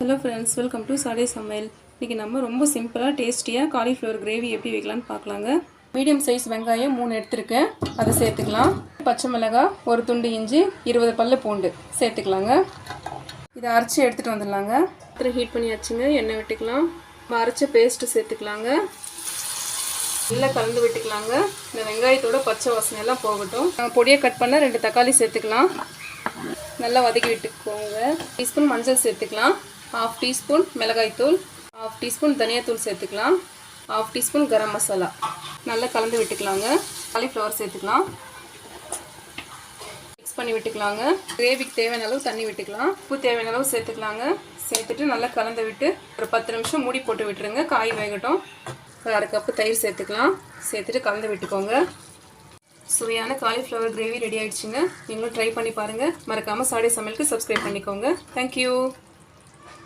Hello friends, welcome to சாடே சமையல். இன்றைக்கி நம்ம ரொம்ப சிம்பிளாக டேஸ்டியாக காலிஃப்ளவர் கிரேவி எப்படி வைக்கலான்னு பார்க்கலாங்க. மீடியம் சைஸ் வெங்காயம் 3 எடுத்துருக்கேன், அதை சேர்த்துக்கலாம். பச்சை மிளகாய், ஒரு துண்டு இஞ்சி, 20 பல்லு பூண்டு சேர்த்துக்கலாங்க. இதை அரைச்சி எடுத்துகிட்டு வந்துடலாங்க. ஹீட் பண்ணி வச்சுங்க, எண்ணெய் விட்டுக்கலாம். அரைச்ச பேஸ்ட்டு சேர்த்துக்கலாங்க. நல்லா கலந்து விட்டுக்கலாங்க. இந்த வெங்காயத்தோட பச்சை வாசனை எல்லாம் போகட்டும். பொடியை கட் பண்ண 2 தக்காளி சேர்த்துக்கலாம். நல்லா வதக்கி விட்டுக்கோங்க. டீஸ்பூன் மஞ்சள் சேர்த்துக்கலாம். 1/2 டீஸ்பூன் மிளகாய்த்தூள், 1/2 டீஸ்பூன் தனியாத்தூள் சேர்த்துக்கலாம். 1/2 டீஸ்பூன் கரம் மசாலா. நல்லா கலந்து விட்டுக்கலாங்க. காலிஃப்ளவர் சேர்த்துக்கலாம். மிக்ஸ் பண்ணி விட்டுக்கலாங்க. கிரேவிக்கு தேவையான அளவு தண்ணி விட்டுக்கலாம். உப்பு தேவையான அளவு சேர்த்துக்கலாங்க. சேர்த்துட்டு நல்லா கலந்து விட்டு ஒரு 10 நிமிஷம் மூடி போட்டு விட்டுருங்க. காய் வேகட்டும். ஒரு 1/2 கப்பு தயிர் சேர்த்துக்கலாம். சேர்த்துட்டு கலந்து விட்டுக்கோங்க. சுவையான காலிஃப்ளவர் கிரேவி ரெடி ஆகிடுச்சுங்க. நீங்களும் ட்ரை பண்ணி பாருங்கள். மறக்காமல் சாடே சமையலுக்கு சப்ஸ்கிரைப் பண்ணிக்கோங்க. தேங்க்யூ.